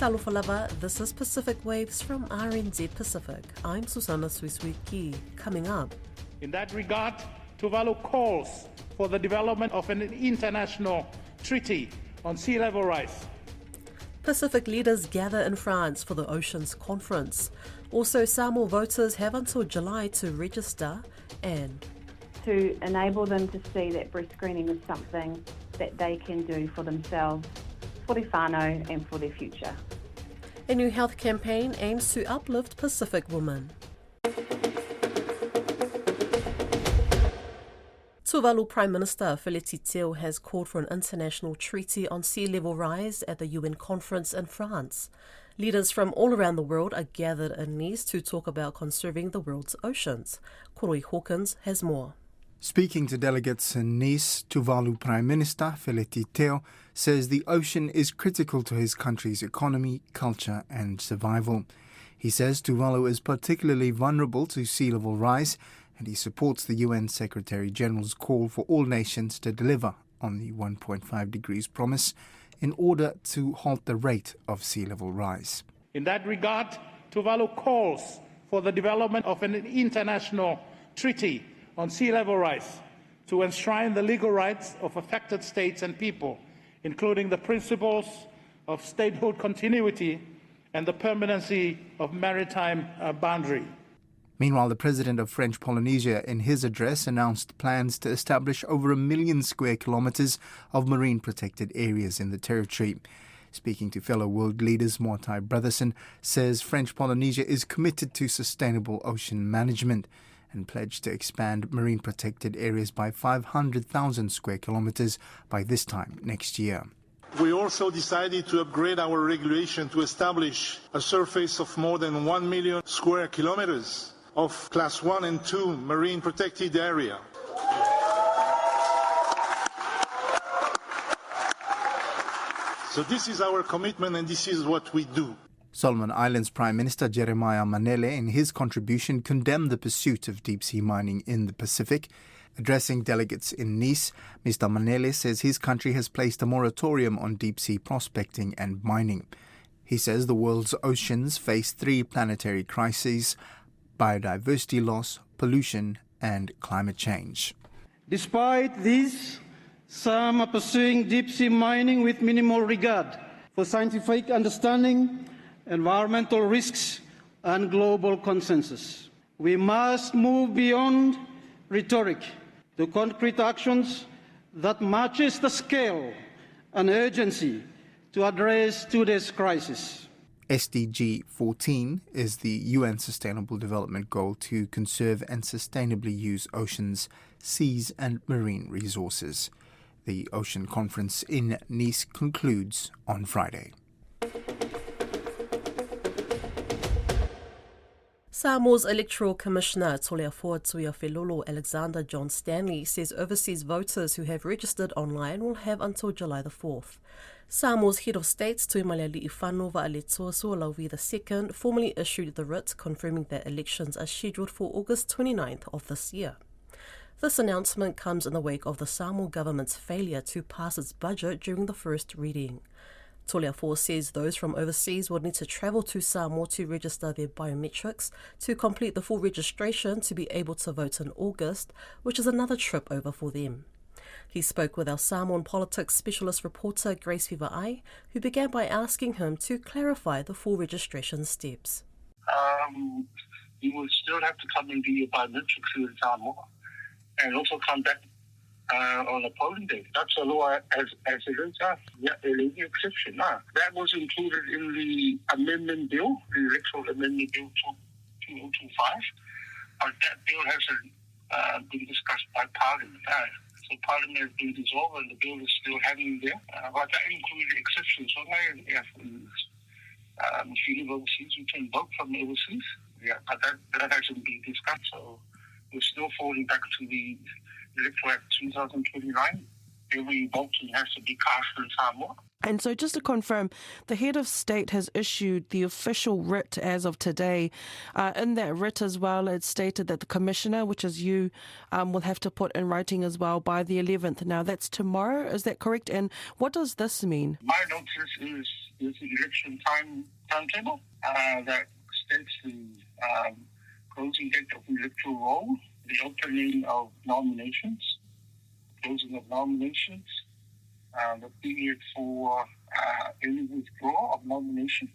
Salufalava, this is Pacific Waves from RNZ Pacific. I'm Susana Suiswiki. Coming up. In that regard, Tuvalu calls for the development of an international treaty on sea level rise. Pacific leaders gather in France for the Oceans Conference. Also, Samoa voters have until July to register and to enable them to see that breast screening is something that they can do for themselves, for their whānau and for their future. A new health campaign aims to uplift Pacific women. Tuvalu Prime Minister Teo has called for an international treaty on sea level rise at the UN conference in France. Leaders from all around the world are gathered in Nice to talk about conserving the world's oceans. Koroi Hawkins has more. Speaking to delegates in Nice, Tuvalu Prime Minister Teo says the ocean is critical to his country's economy, culture and survival. He says Tuvalu is particularly vulnerable to sea level rise, and he supports the UN Secretary-General's call for all nations to deliver on the 1.5 degrees promise in order to halt the rate of sea level rise. In that regard, Tuvalu calls for the development of an international treaty on sea level rise to enshrine the legal rights of affected states and people, including the principles of statehood continuity and the permanency of maritime boundary. Meanwhile, the president of French Polynesia in his address announced plans to establish over 1 million square kilometres of marine protected areas in the territory. Speaking to fellow world leaders, Moatai Brotherson says French Polynesia is committed to sustainable ocean management and pledged to expand marine protected areas by 500,000 square kilometres by this time next year. We also decided to upgrade our regulation to establish a surface of more than 1 million square kilometres of Class 1 and 2 marine protected area. So this is our commitment and this is what we do. Solomon Islands Prime Minister Jeremiah Manele, in his contribution, condemned the pursuit of deep-sea mining in the Pacific. Addressing delegates in Nice, Mr. Manele says his country has placed a moratorium on deep-sea prospecting and mining. He says the world's oceans face 3 planetary crises: biodiversity loss, pollution and climate change. Despite these, some are pursuing deep-sea mining with minimal regard for scientific understanding, environmental risks and global consensus. We must move beyond rhetoric to concrete actions that matches the scale and urgency to address today's crisis. SDG 14 is the UN Sustainable Development Goal to conserve and sustainably use oceans, seas and marine resources. The Ocean Conference in Nice concludes on Friday. Samoa's Electoral Commissioner Tuafelolo Alexander John Stanley says overseas voters who have registered online will have until July the 4th. Samoa's head of state, Tuimalali'i Whanau Va'aletoa Lauvi II, formally issued the writ confirming that elections are scheduled for August 29th of this year. This announcement comes in the wake of the Samoa government's failure to pass its budget during the first reading. Toleafo says those from overseas will need to travel to Samoa to register their biometrics to complete the full registration to be able to vote in August, which is another trip over for them. He spoke with our Samoan politics specialist reporter Grace Viva'ai, who began by asking him to clarify the full registration steps. You will still have to come and do your biometrics here in Samoa and also come back on a polling day. That's the law as it is. Yeah, there is an exception. That was included in the amendment bill, the Electoral Amendment Bill 2025, but that bill hasn't been discussed by Parliament. So Parliament has been dissolved and the bill is still hanging there. But that included exceptions. So now, if you live overseas, you can vote from overseas. Yeah, but that hasn't been discussed. So we're still falling back to the Electoral Act 2029 every vote has to be cast in Samoa. And so just to confirm, the head of state has issued the official writ as of today. In that writ as well, it's stated that the commissioner, which is you, will have to put in writing as well by the 11th. Now, that's tomorrow, is that correct? And what does this mean? My notice is the election timetable that states the closing date of the electoral roll, the opening of nominations, closing of nominations, the period for early withdrawal of nomination,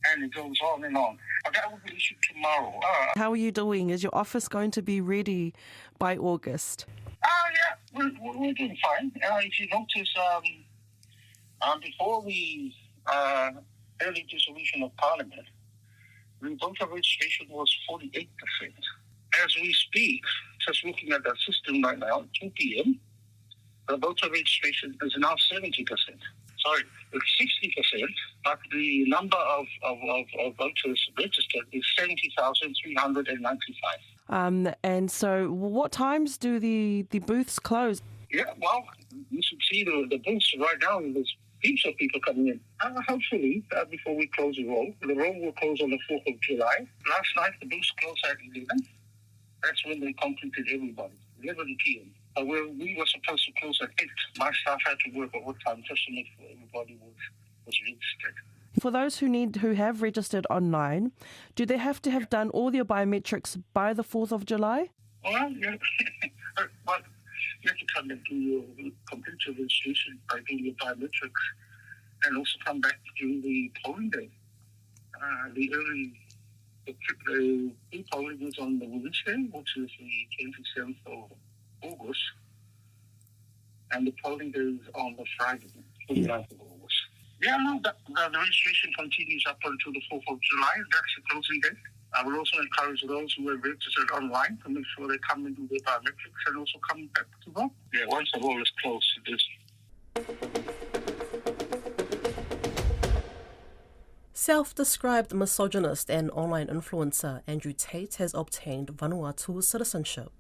and it goes on and on. But that will be issued tomorrow. How are you doing? Is your office going to be ready by August? Yeah, we're doing fine. If you notice, before the early dissolution of Parliament, the voter registration was 48%. As we speak, just looking at the system right now, 2 p.m., the voter registration is now 70%. Sorry, it's 60%, but the number of voters registered is 70,395. And so what times do the booths close? Yeah, well, you should see the booths right now. There's heaps of people coming in. Hopefully, before we close the roll will close on the 4th of July. Last night, the booths closed at 11. That's when they completed everybody, 11 p.m. We were supposed to close at 8. My staff had to work overtime just to make sure everybody was registered. For those who have registered online, do they have to have done all their biometrics by the 4th of July? Well, yeah. But you have to come and do your computer registration by doing your biometrics and also come back during the polling day. The polling is on the Wednesday, which is the 27th of August, and the polling day is on the Friday, 29th of August. Yeah, no, the registration continues up until the 4th of July. That's the closing date. I will also encourage those who have registered online to make sure they come and do their biometrics and also come back to vote. Yeah, once the roll is closed, it is. Self-described misogynist and online influencer Andrew Tate has obtained Vanuatu citizenship.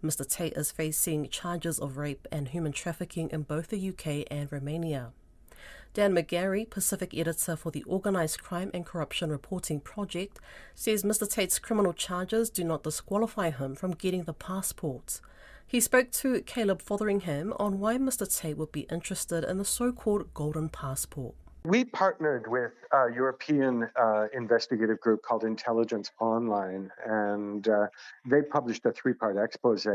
Mr. Tate is facing charges of rape and human trafficking in both the UK and Romania. Dan McGarry, Pacific editor for the Organised Crime and Corruption Reporting Project, says Mr. Tate's criminal charges do not disqualify him from getting the passport. He spoke to Caleb Fotheringham on why Mr. Tate would be interested in the so-called golden passport. We partnered with a European investigative group called Intelligence Online, and they published a 3-part expose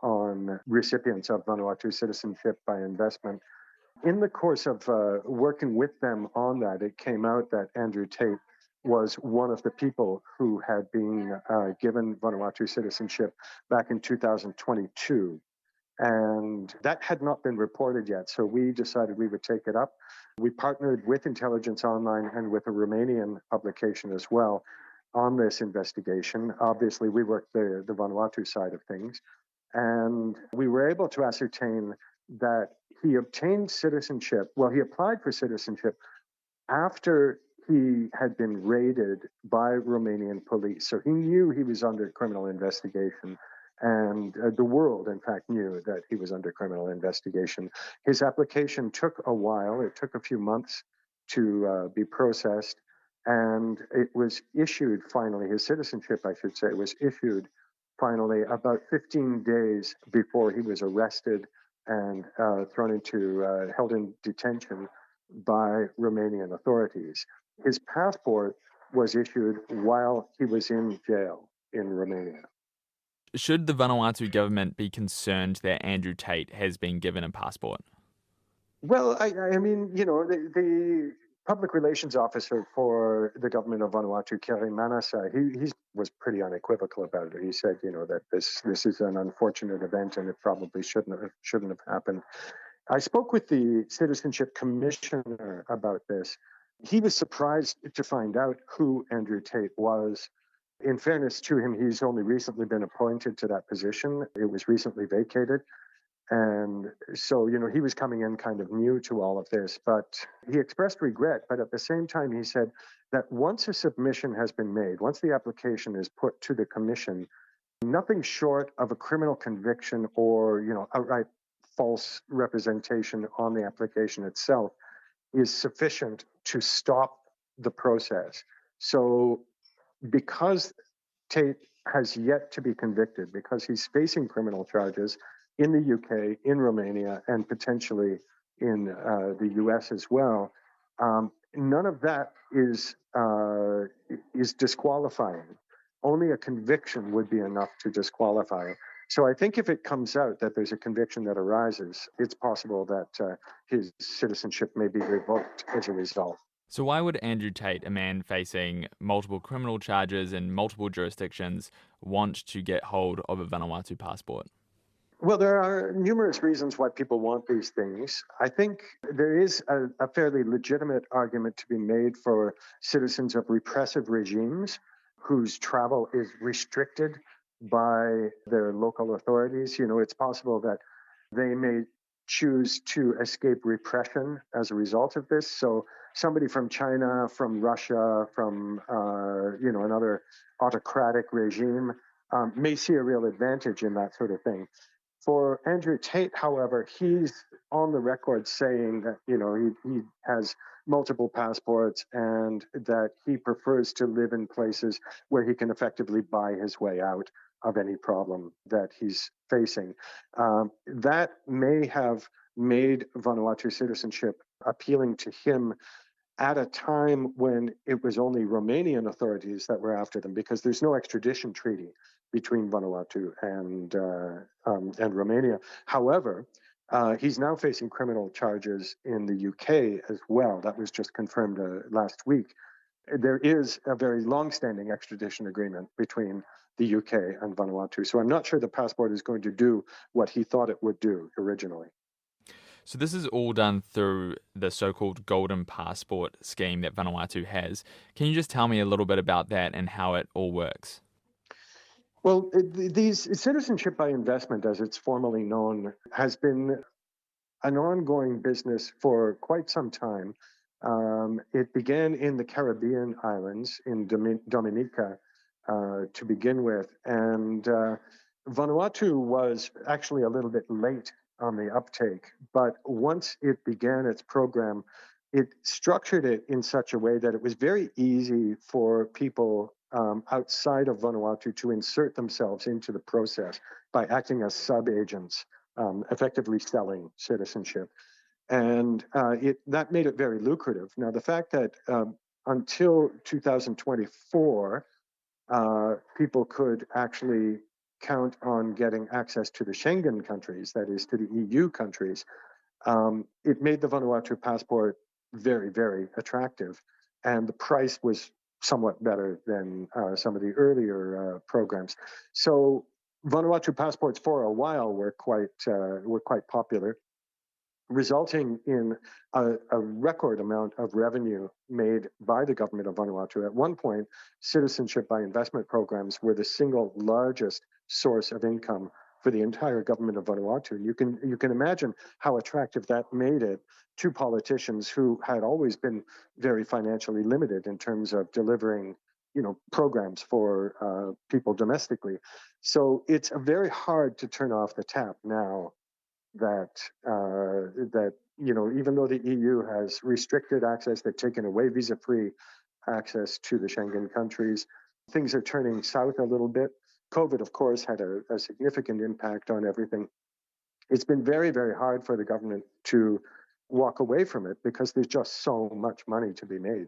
on recipients of Vanuatu citizenship by investment. In the course of working with them on that, it came out that Andrew Tate was one of the people who had been given Vanuatu citizenship back in 2022. And that had not been reported yet, so we decided we would take it up. We partnered with Intelligence Online and with a Romanian publication as well on this investigation. Obviously, we worked the Vanuatu side of things, and we were able to ascertain that he obtained citizenship. Well, he applied for citizenship after he had been raided by Romanian police. So he knew he was under criminal investigation. And the world, in fact, knew that he was under criminal investigation. His application took a while. It took a few months to be processed. And it was issued finally, his citizenship, I should say, was issued finally about 15 days before he was arrested and held in detention by Romanian authorities. His passport was issued while he was in jail in Romania. Should the Vanuatu government be concerned that Andrew Tate has been given a passport? Well, I mean, you know, the public relations officer for the government of Vanuatu, Kerry Manasa, he was pretty unequivocal about it. He said, you know, that this is an unfortunate event and it probably shouldn't have happened. I spoke with the Citizenship Commissioner about this. He was surprised to find out who Andrew Tate was. In fairness to him, he's only recently been appointed to that position. It was recently vacated. And so, you know, he was coming in kind of new to all of this, but he expressed regret. But at the same time, he said that once a submission has been made, once the application is put to the commission, nothing short of a criminal conviction or, you know, outright false representation on the application itself is sufficient to stop the process. So because Tate has yet to be convicted, because he's facing criminal charges in the UK, in Romania, and potentially in the US as well, none of that is disqualifying. Only a conviction would be enough to disqualify. So I think if it comes out that there's a conviction that arises, it's possible that his citizenship may be revoked as a result. So why would Andrew Tate, a man facing multiple criminal charges in multiple jurisdictions, want to get hold of a Vanuatu passport? Well, there are numerous reasons why people want these things. I think there is a fairly legitimate argument to be made for citizens of repressive regimes whose travel is restricted by their local authorities. You know, it's possible that they may choose to escape repression as a result of this. So somebody from China, from Russia, from another autocratic regime may see a real advantage in that sort of thing. For Andrew Tate, however, he's on the record saying that, he has multiple passports and that he prefers to live in places where he can effectively buy his way out of any problem that he's facing. That may have made Vanuatu citizenship appealing to him at a time when it was only Romanian authorities that were after them, because there's no extradition treaty between Vanuatu and Romania. However, he's now facing criminal charges in the UK as well. That was just confirmed last week. There is a very long-standing extradition agreement between the UK and Vanuatu. So I'm not sure the passport is going to do what he thought it would do originally. So this is all done through the so-called Golden Passport scheme that Vanuatu has. Can you just tell me a little bit about that and how it all works? Well, these citizenship by investment, as it's formally known, has been an ongoing business for quite some time. It began in the Caribbean islands, in Dominica, to begin with. And Vanuatu was actually a little bit late on the uptake. But once it began its program, it structured it in such a way that it was very easy for people outside of Vanuatu to insert themselves into the process by acting as sub-agents, effectively selling citizenship. And that made it very lucrative. Now, the fact that until 2024, people could actually count on getting access to the Schengen countries, that is, to the EU countries, it made the Vanuatu passport very, very attractive. And the price was somewhat better than some of the earlier programs. So Vanuatu passports for a while were quite popular, resulting in a record amount of revenue made by the government of Vanuatu. At one point, citizenship by investment programs were the single largest source of income for the entire government of Vanuatu. You can imagine how attractive that made it to politicians who had always been very financially limited in terms of delivering, programs for people domestically. So it's very hard to turn off the tap now that even though the EU has restricted access, they've taken away visa-free access to the Schengen countries. Things are turning south a little bit. COVID, of course, had a significant impact on everything. It's been very, very hard for the government to walk away from it because there's just so much money to be made.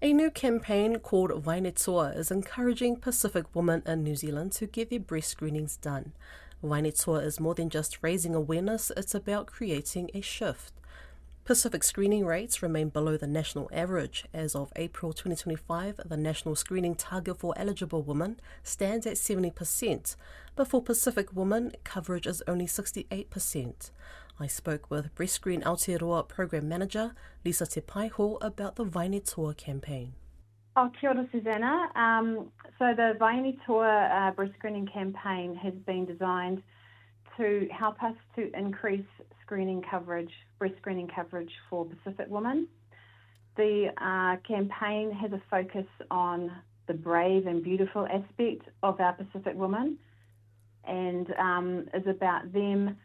A new campaign called Vanuatu is encouraging Pacific women in New Zealand to get their breast screenings done. Vanuatu is more than just raising awareness, it's about creating a shift. Pacific screening rates remain below the national average. As of April 2025, the national screening target for eligible women stands at 70%, but for Pacific women, coverage is only 68%. I spoke with Breast Screen Aotearoa Program Manager Lisa Te Paiho about the Vanuatu campaign. Kia ora, Susanna. So the Vanuatu breast screening campaign has been designed to help us to increase breast screening coverage for Pacific women. The campaign has a focus on the brave and beautiful aspect of our Pacific women, and is about them.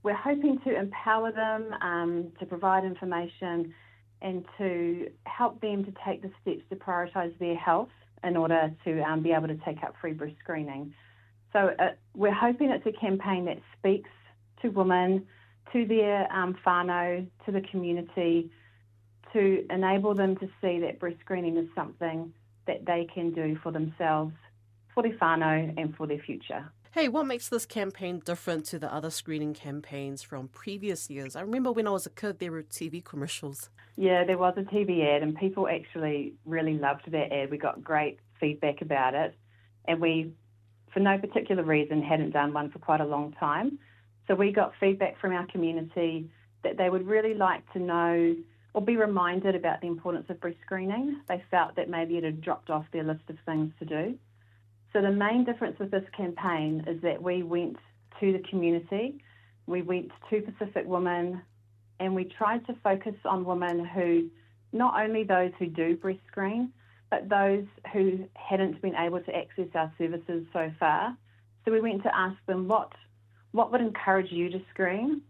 We're hoping to empower them, to provide information and to help them to take the steps to prioritise their health in order to be able to take up free breast screening. So we're hoping it's a campaign that speaks to women, to their whānau, to the community, to enable them to see that breast screening is something that they can do for themselves, for their whānau and for their future. Hey, what makes this campaign different to the other screening campaigns from previous years? I remember when I was a kid, there were TV commercials. Yeah, there was a TV ad and people actually really loved that ad. We got great feedback about it, and we, for no particular reason, hadn't done one for quite a long time. So we got feedback from our community that they would really like to know or be reminded about the importance of breast screening. They felt that maybe it had dropped off their list of things to do. So the main difference with this campaign is that we went to the community, we went to Pacific women, and we tried to focus on women who, not only those who do breast screen, but those who hadn't been able to access our services so far. So we went to ask them, what would encourage you to screen?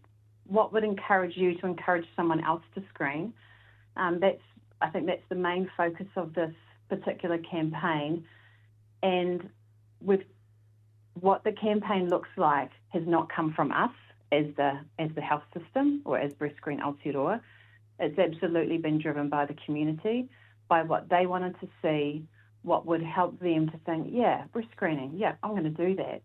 What would encourage you to encourage someone else to screen? I think that's the main focus of this particular campaign. And with what the campaign looks like has not come from us as the health system or as Breast Screen Aotearoa. It's absolutely been driven by the community, by what they wanted to see, what would help them to think, yeah, breast screening, yeah, I'm going to do that.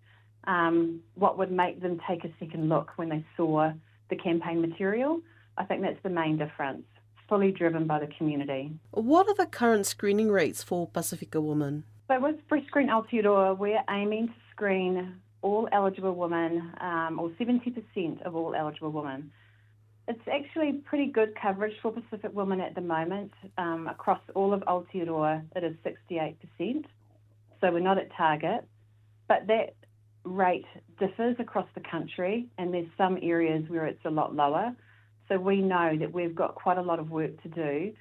What would make them take a second look when they saw the campaign material. I think that's the main difference, fully driven by the community. What are the current screening rates for Pasifika women? So with Breast Screen Aotearoa, we're aiming to screen all eligible women, or 70% of all eligible women. It's actually pretty good coverage for Pacific women at the moment. Across all of Aotearoa, it is 68%, so we're not at target. But that rate differs across the country, and there's some areas where it's a lot lower. So we know that we've got quite a lot of work to do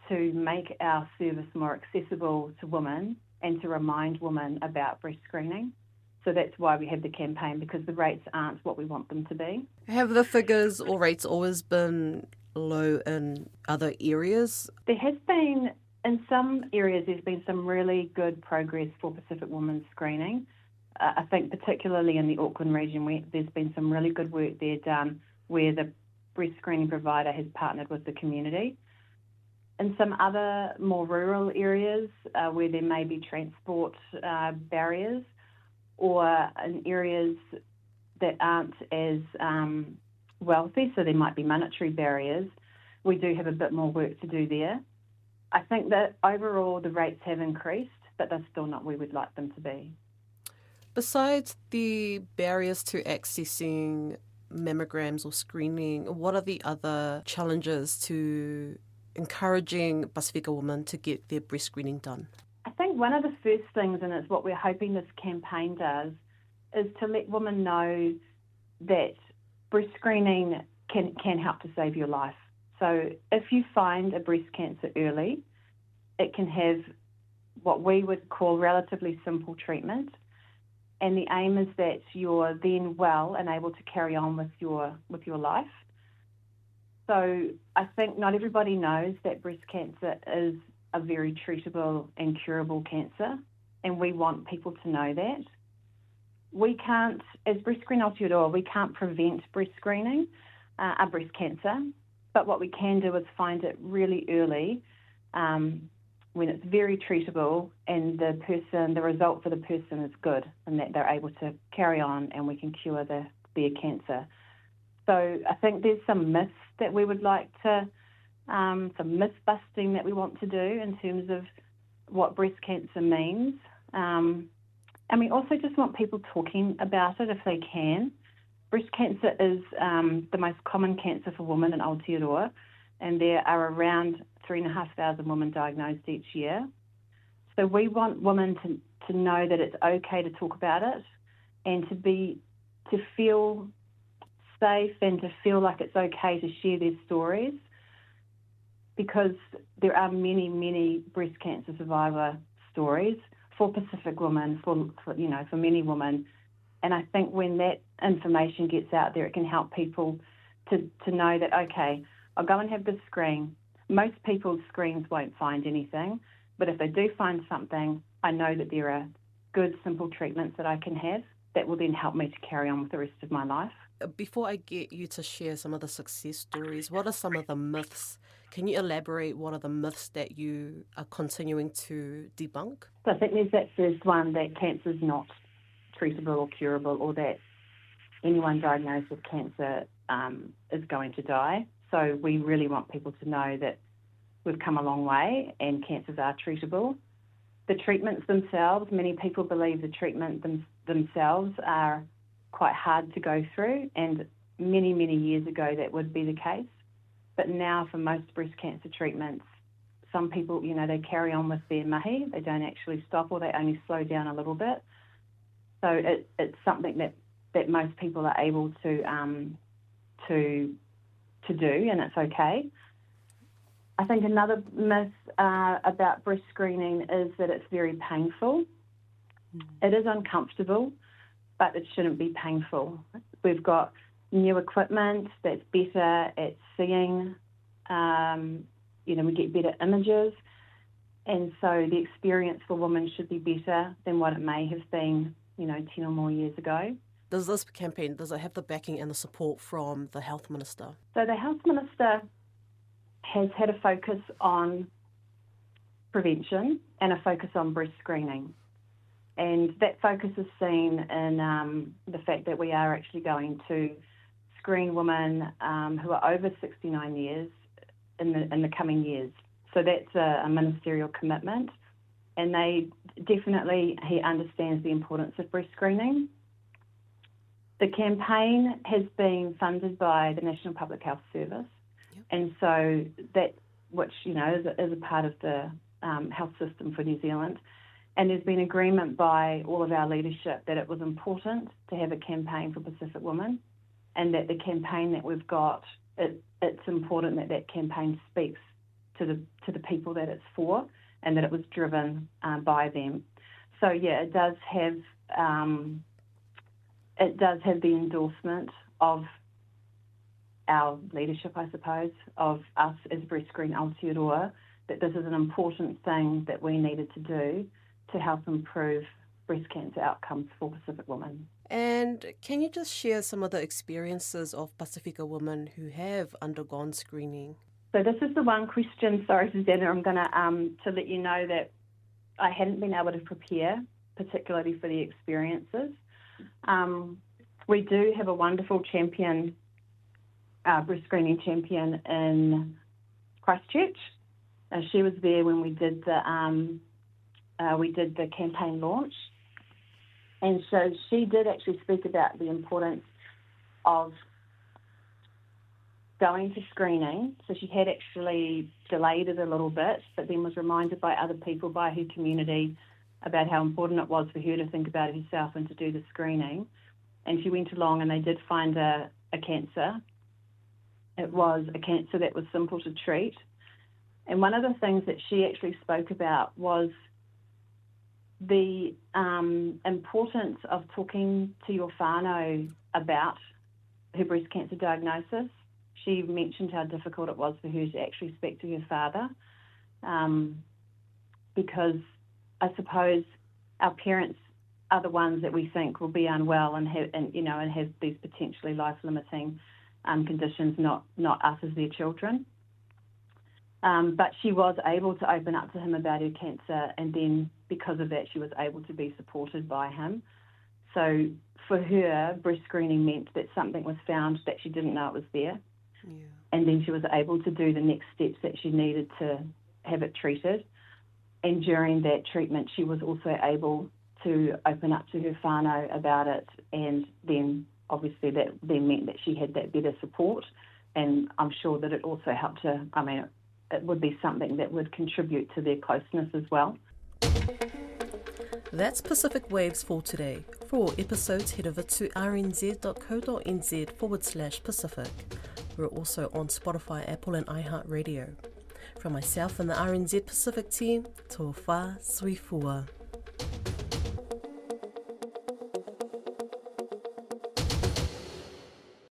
to make our service more accessible to women and to remind women about breast screening. So that's why we have the campaign, because the rates aren't what we want them to be. Have the figures or rates always been low in other areas? There has been, in some areas, there's been some really good progress for Pacific women's screening. I think particularly in the Auckland region, there's been some really good work there done where the breast screening provider has partnered with the community. In some other more rural areas where there may be transport barriers, or in areas that aren't as wealthy, so there might be monetary barriers, we do have a bit more work to do there. I think that overall the rates have increased, but they're still not where we'd like them to be. Besides the barriers to accessing mammograms or screening, what are the other challenges to encouraging Pasifika women to get their breast screening done? I think one of the first things, and it's what we're hoping this campaign does, is to let women know that breast screening can help to save your life. So if you find a breast cancer early, it can have what we would call relatively simple treatment. And the aim is that you're then well and able to carry on with your life. So I think not everybody knows that breast cancer is a very treatable and curable cancer, and we want people to know that. We can't, as Breast Screen Aotearoa, we can't prevent breast screening, breast cancer, but what we can do is find it really early when it's very treatable and the result for the person is good and that they're able to carry on and we can cure their cancer. So I think there's some myths that we would like to, some myth busting that we want to do in terms of what breast cancer means. And we also just want people talking about it if they can. Breast cancer is the most common cancer for women in Aotearoa, and there are around 3,500 women diagnosed each year. So we want women to know that it's okay to talk about it and to feel safe and to feel like it's okay to share their stories, because there are many, many breast cancer survivor stories for Pacific women, for many women. And I think when that information gets out there, it can help people to know that, okay, I'll go and have this screen. Most people's screens won't find anything, but if they do find something, I know that there are good, simple treatments that I can have that will then help me to carry on with the rest of my life. Before I get you to share some of the success stories, what are some of the myths? Can you elaborate what are the myths that you are continuing to debunk? So I think there's that first one, that cancer is not treatable or curable, or that anyone diagnosed with cancer is going to die. So we really want people to know that we've come a long way and cancers are treatable. The treatments themselves, many people believe the treatment themselves are quite hard to go through, and many, many years ago that would be the case. But now for most breast cancer treatments, some people, they carry on with their mahi. They don't actually stop, or they only slow down a little bit. So it's something that most people are able to do, and it's okay. I think another myth about breast screening is that it's very painful. It is uncomfortable, but it shouldn't be painful. We've got new equipment that's better at seeing. We get better images, and so the experience for women should be better than what it may have been, 10 or more years ago. Does this campaign, does it have the backing and the support from the Health Minister? So the Health Minister has had a focus on prevention and a focus on breast screening. And that focus is seen in the fact that we are actually going to screen women who are over 69 years in the coming years. So that's a ministerial commitment. And he understands the importance of breast screening. The campaign has been funded by the National Public Health Service. Yep. And so that, which, is a part of the health system for New Zealand. And there's been agreement by all of our leadership that it was important to have a campaign for Pacific women, and that the campaign that we've got, it's important that that campaign speaks to the people that it's for, and that it was driven by them. So yeah, it does have the endorsement of our leadership, I suppose, of us as Breast Screen Aotearoa, that this is an important thing that we needed to do to help improve breast cancer outcomes for Pacific women. And can you just share some of the experiences of Pacifica women who have undergone screening? So this is the one question, sorry Susanna, I'm going to let you know that I hadn't been able to prepare, particularly for the experiences. We do have a wonderful champion, breast screening champion in Christchurch. She was there when we did the campaign launch, and so she did actually speak about the importance of going to screening. So she had actually delayed it a little bit, but then was reminded by other people, by her community, about how important it was for her to think about it herself and to do the screening. And she went along, and they did find a cancer. It was a cancer that was simple to treat. And one of the things that she actually spoke about was the importance of talking to your whānau about her breast cancer diagnosis. She mentioned how difficult it was for her to actually speak to her father, because I suppose our parents are the ones that we think will be unwell and have these potentially life-limiting conditions, not us as their children. But she was able to open up to him about her cancer, and then because of that, she was able to be supported by him. So for her, breast screening meant that something was found that she didn't know it was there. Yeah. And then she was able to do the next steps that she needed to have it treated. And during that treatment, she was also able to open up to her whānau about it, and then obviously that then meant that she had that better support, and I'm sure that it also helped her. I mean, it would be something that would contribute to their closeness as well. That's Pacific Waves for today. For all episodes, head over to rnz.co.nz/Pacific. We're also on Spotify, Apple and iHeartRadio. From myself and the RNZ Pacific team, tō whā sui fua.